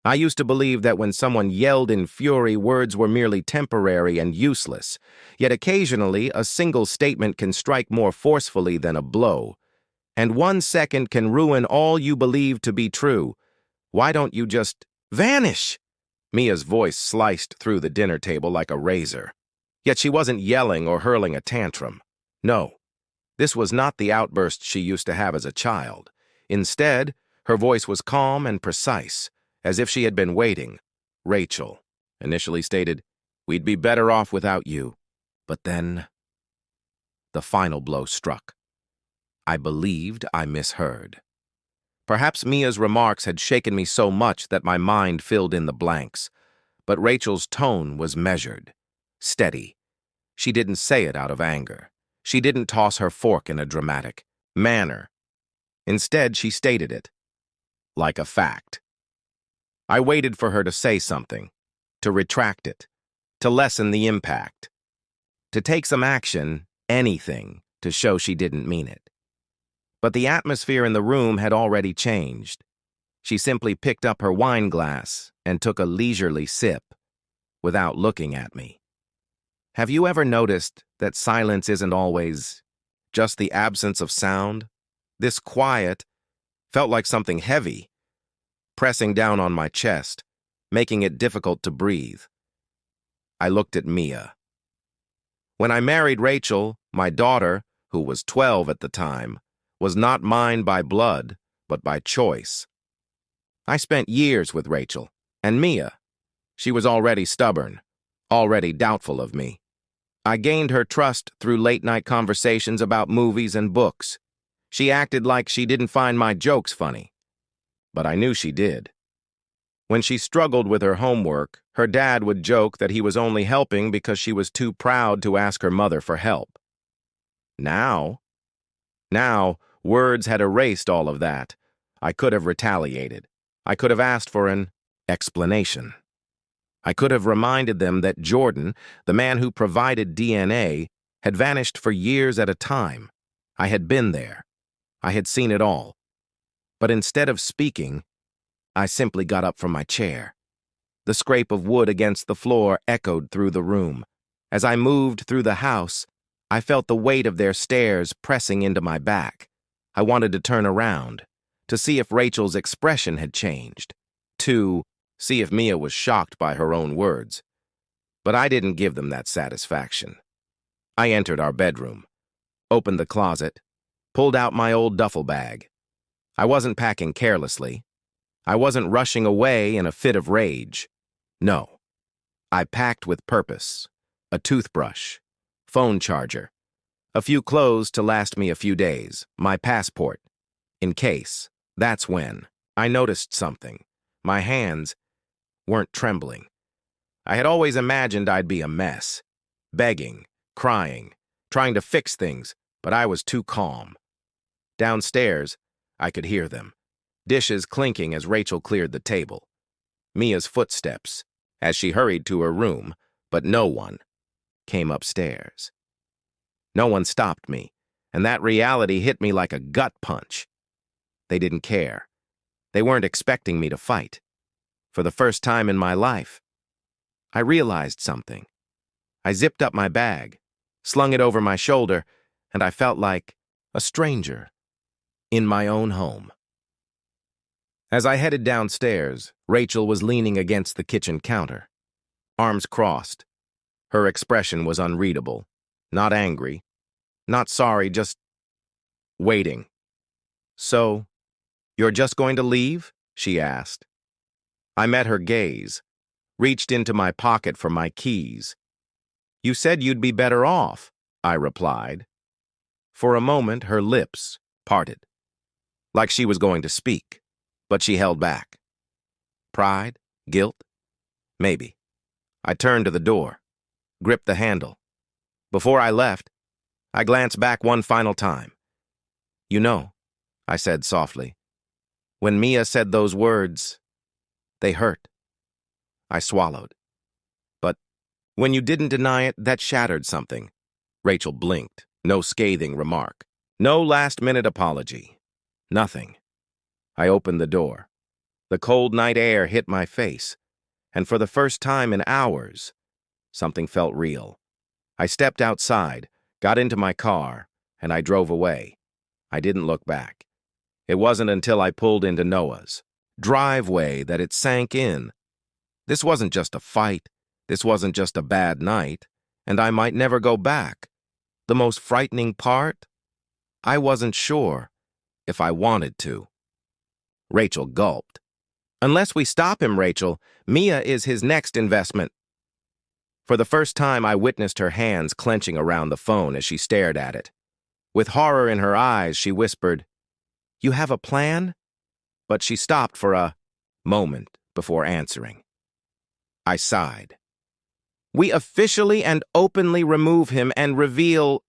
I used to believe that when someone yelled in fury, words were merely temporary and useless, yet occasionally a single statement can strike more forcefully than a blow, and 1 second can ruin all you believe to be true. Why don't you just vanish? Mia's voice sliced through the dinner table like a razor. Yet she wasn't yelling or hurling a tantrum. No, this was not the outburst she used to have as a child. Instead, her voice was calm and precise, as if she had been waiting. Rachel initially stated, "We'd be better off without you." But then, the final blow struck. I believed I misheard. Perhaps Mia's remarks had shaken me so much that my mind filled in the blanks. But Rachel's tone was measured, steady. She didn't say it out of anger. She didn't toss her fork in a dramatic manner. Instead, she stated it like a fact. I waited for her to say something, to retract it, to lessen the impact, to take some action, anything, to show she didn't mean it. But the atmosphere in the room had already changed. She simply picked up her wine glass and took a leisurely sip, without looking at me. Have you ever noticed that silence isn't always just the absence of sound? This quiet felt like something heavy, pressing down on my chest, making it difficult to breathe. I looked at Mia. When I married Rachel, my daughter, who was 12 at the time, was not mine by blood, but by choice. I spent years with Rachel, and Mia. She was already stubborn, already doubtful of me. I gained her trust through late-night conversations about movies and books. She acted like she didn't find my jokes funny, but I knew she did. When she struggled with her homework, her dad would joke that he was only helping because she was too proud to ask her mother for help. Now, words had erased all of that. I could have retaliated. I could have asked for an explanation. I could have reminded them that Jordan, the man who provided DNA, had vanished for years at a time. I had been there. I had seen it all. But instead of speaking, I simply got up from my chair. The scrape of wood against the floor echoed through the room. As I moved through the house, I felt the weight of their stares pressing into my back. I wanted to turn around, to see if Rachel's expression had changed, to see if Mia was shocked by her own words. But I didn't give them that satisfaction. I entered our bedroom, opened the closet, pulled out my old duffel bag. I wasn't packing carelessly. I wasn't rushing away in a fit of rage. No, I packed with purpose. A toothbrush, phone charger, a few clothes to last me a few days, my passport. In case, that's when I noticed something. My hands weren't trembling. I had always imagined I'd be a mess, begging, crying, trying to fix things, but I was too calm. Downstairs, I could hear them, dishes clinking as Rachel cleared the table, Mia's footsteps as she hurried to her room, but no one came upstairs. No one stopped me, and that reality hit me like a gut punch. They didn't care. They weren't expecting me to fight. For the first time in my life, I realized something. I zipped up my bag, slung it over my shoulder, and I felt like a stranger in my own home. As I headed downstairs, Rachel was leaning against the kitchen counter, arms crossed. Her expression was unreadable, not angry, not sorry, just waiting. "So, you're just going to leave?" she asked. I met her gaze, reached into my pocket for my keys. "You said you'd be better off," I replied. For a moment, her lips parted, like she was going to speak, but she held back. Pride? Guilt? Maybe. I turned to the door, gripped the handle. Before I left, I glanced back one final time. "You know," I said softly, "when Mia said those words, they hurt." I swallowed. "But when you didn't deny it, that shattered something." Rachel blinked. No scathing remark. No last-minute apology. Nothing. I opened the door. The cold night air hit my face, and for the first time in hours, something felt real. I stepped outside, got into my car, and I drove away. I didn't look back. It wasn't until I pulled into Noah's driveway that it sank in. This wasn't just a fight. This wasn't just a bad night, and I might never go back. The most frightening part? I wasn't sure if I wanted to. Rachel gulped. Unless we stop him, Rachel, Mia is his next investment. For the first time, I witnessed her hands clenching around the phone as she stared at it. With horror in her eyes, she whispered, "You have a plan?" But she stopped for a moment before answering. I sighed. "We officially and openly remove him and reveal—"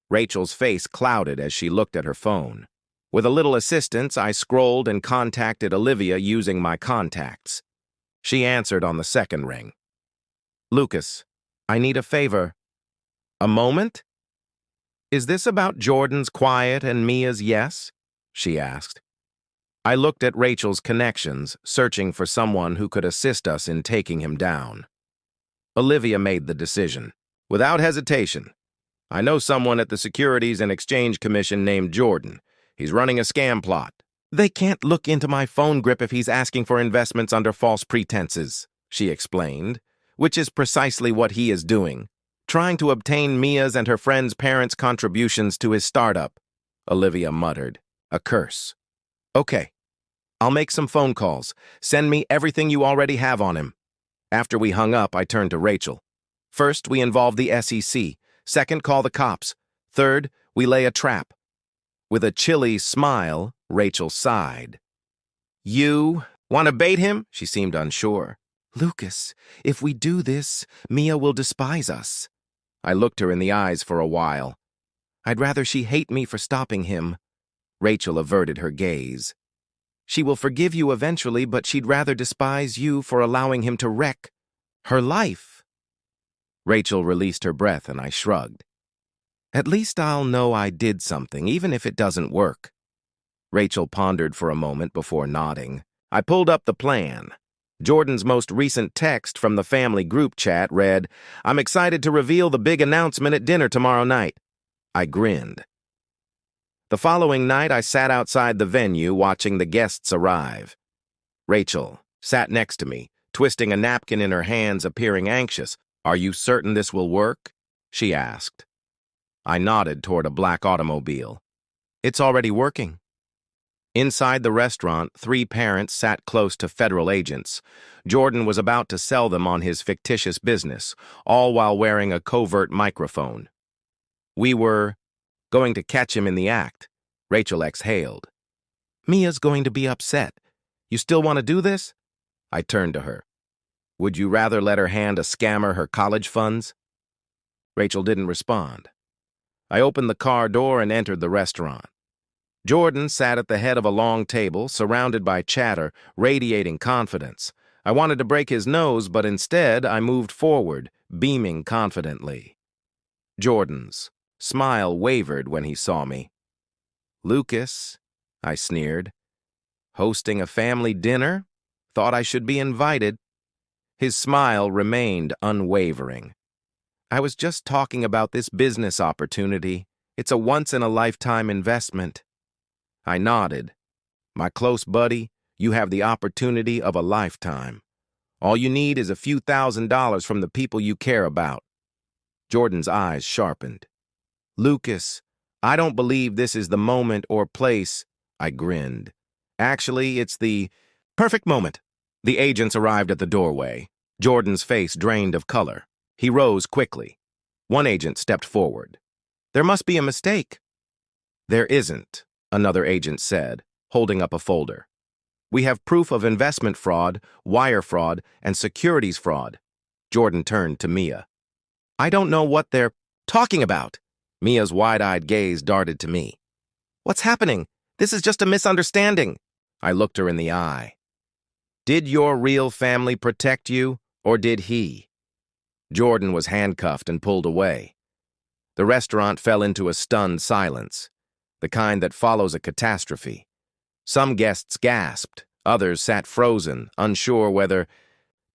Rachel's face clouded as she looked at her phone. With a little assistance, I scrolled and contacted Olivia using my contacts. She answered on the second ring. "Lucas, I need a favor." "A moment?" "Is this about Jordan's quiet and Mia's yes?" she asked. I looked at Rachel's connections, searching for someone who could assist us in taking him down. Olivia made the decision. "Without hesitation. I know someone at the Securities and Exchange Commission named Jordan. He's running a scam plot." "They can't look into my phone grip if he's asking for investments under false pretenses," she explained, which is precisely what he is doing, trying to obtain Mia's and her friends' parents' contributions to his startup. Olivia muttered, a curse. "Okay, I'll make some phone calls. Send me everything you already have on him." After we hung up, I turned to Rachel. "First, we involve the SEC. Second, call the cops. Third, we lay a trap." With a chilly smile, Rachel sighed. "You want to bait him?" She seemed unsure. "Lucas, if we do this, Mia will despise us." I looked her in the eyes for a while. "I'd rather she hate me for stopping him." Rachel averted her gaze. "She will forgive you eventually, but she'd rather despise you for allowing him to wreck her life." Rachel released her breath and I shrugged. "At least I'll know I did something, even if it doesn't work." Rachel pondered for a moment before nodding. I pulled up the plan. Jordan's most recent text from the family group chat read, "I'm excited to reveal the big announcement at dinner tomorrow night." I grinned. The following night, I sat outside the venue watching the guests arrive. Rachel sat next to me, twisting a napkin in her hands, appearing anxious. "Are you certain this will work?" she asked. I nodded toward a black automobile. "It's already working." Inside the restaurant, 3 parents sat close to federal agents. Jordan was about to sell them on his fictitious business, all while wearing a covert microphone. We were going to catch him in the act. Rachel exhaled. "Mia's going to be upset. You still want to do this?" I turned to her. "Would you rather let her hand a scammer her college funds?" Rachel didn't respond. I opened the car door and entered the restaurant. Jordan sat at the head of a long table, surrounded by chatter, radiating confidence. I wanted to break his nose, but instead I moved forward, beaming confidently. Jordan's smile wavered when he saw me. "Lucas," I sneered. "Hosting a family dinner? Thought I should be invited." His smile remained unwavering. "I was just talking about this business opportunity. It's a once-in-a-lifetime investment." I nodded. "My close buddy, you have the opportunity of a lifetime. All you need is a few $1,000s from the people you care about." Jordan's eyes sharpened. "Lucas, I don't believe this is the moment or place." I grinned. "Actually, it's the perfect moment." The agents arrived at the doorway. Jordan's face drained of color. He rose quickly. One agent stepped forward. "There must be a mistake." "There isn't," another agent said, holding up a folder. "We have proof of investment fraud, wire fraud, and securities fraud." Jordan turned to Mia. "I don't know what they're talking about." Mia's wide-eyed gaze darted to me. "What's happening? This is just a misunderstanding." I looked her in the eye. "Did your real family protect you, or did he?" Jordan was handcuffed and pulled away. The restaurant fell into a stunned silence, the kind that follows a catastrophe. Some guests gasped, Others sat frozen, unsure whether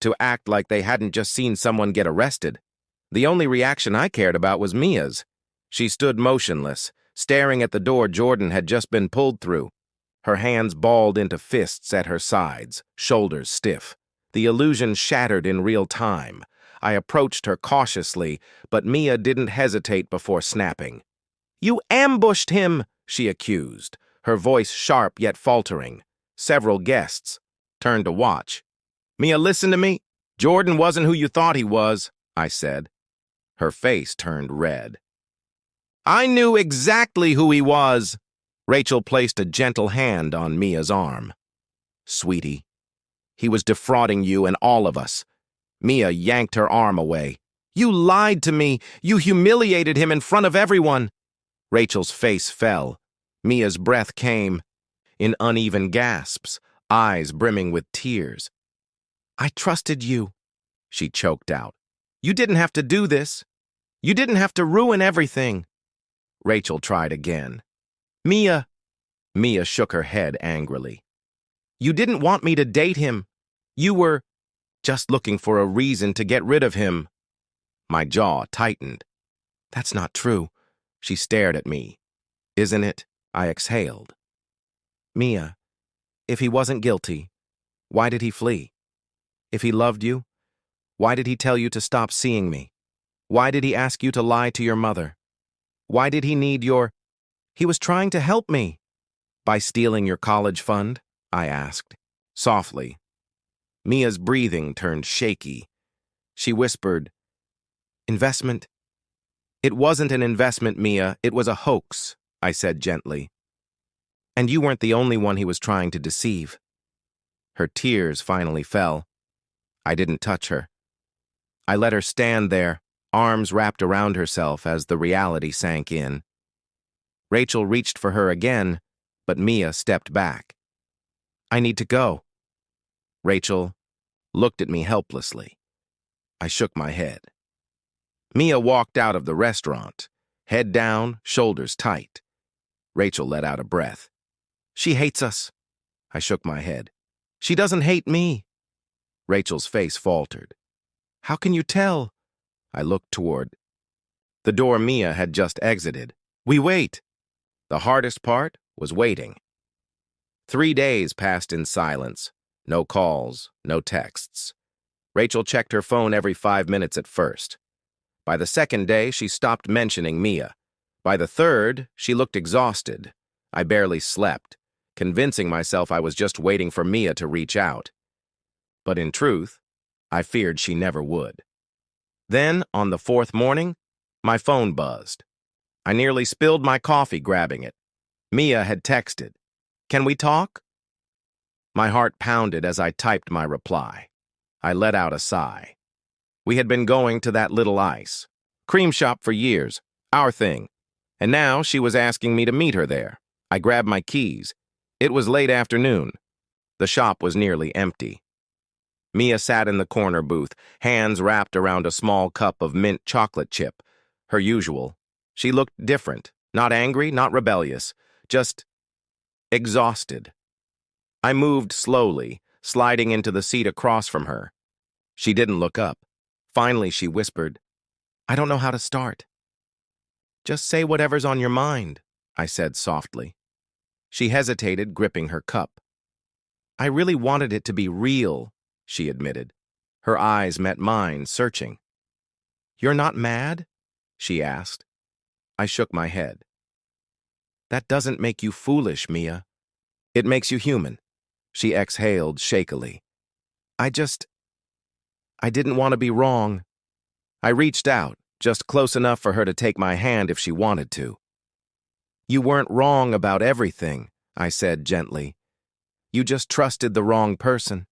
to act like they hadn't just seen someone get arrested. The only reaction I cared about was Mia's. She stood motionless, staring at the door Jordan had just been pulled through, her hands balled into fists at her sides, shoulders stiff. The illusion shattered in real time. I approached her cautiously, but Mia didn't hesitate before snapping. "You ambushed him!" she accused, her voice sharp yet faltering. Several guests turned to watch. "Mia, listen to me. Jordan wasn't who you thought he was," I said. Her face turned red. "I knew exactly who he was." Rachel placed a gentle hand on Mia's arm. "Sweetie, he was defrauding you and all of us." Mia yanked her arm away. "You lied to me. You humiliated him in front of everyone." Rachel's face fell. Mia's breath came in uneven gasps, eyes brimming with tears. "I trusted you," she choked out. "You didn't have to do this. You didn't have to ruin everything." Rachel tried again. "Mia." Mia shook her head angrily. "You didn't want me to date him. You were just looking for a reason to get rid of him." My jaw tightened. "That's not true." She stared at me. "Isn't it?" I exhaled. "Mia, if he wasn't guilty, why did he flee? If he loved you, why did he tell you to stop seeing me? Why did he ask you to lie to your mother? Why did he need your— He was trying to help me." "By stealing your college fund?" I asked, softly. Mia's breathing turned shaky. She whispered, "Investment?" "It wasn't an investment, Mia. It was a hoax," I said gently. "And you weren't the only one he was trying to deceive." Her tears finally fell. I didn't touch her. I let her stand there, arms wrapped around herself as the reality sank in. Rachel reached for her again, but Mia stepped back. "I need to go." Rachel looked at me helplessly. I shook my head. Mia walked out of the restaurant, head down, shoulders tight. Rachel let out a breath. "She hates us." I shook my head. "She doesn't hate me." Rachel's face faltered. "How can you tell?" I looked toward the door Mia had just exited. "We wait." The hardest part was waiting. 3 days passed in silence. No calls, no texts. Rachel checked her phone every 5 minutes at first. By the second day, she stopped mentioning Mia. By the third, she looked exhausted. I barely slept, convincing myself I was just waiting for Mia to reach out. But in truth, I feared she never would. Then, on the 4th morning, my phone buzzed. I nearly spilled my coffee grabbing it. Mia had texted, "Can we talk?" My heart pounded as I typed my reply. I let out a sigh. We had been going to that little ice cream shop for years, our thing. And now she was asking me to meet her there. I grabbed my keys. It was late afternoon. The shop was nearly empty. Mia sat in the corner booth, hands wrapped around a small cup of mint chocolate chip. Her usual. She looked different, not angry, not rebellious, just exhausted. I moved slowly, sliding into the seat across from her. She didn't look up. Finally, she whispered, "I don't know how to start." "Just say whatever's on your mind," I said softly. She hesitated, gripping her cup. "I really wanted it to be real," she admitted. Her eyes met mine, searching. "You're not mad?" she asked. I shook my head. "That doesn't make you foolish, Mia. It makes you human." She exhaled shakily. I didn't want to be wrong." I reached out, just close enough for her to take my hand if she wanted to. "You weren't wrong about everything," I said gently. "You just trusted the wrong person."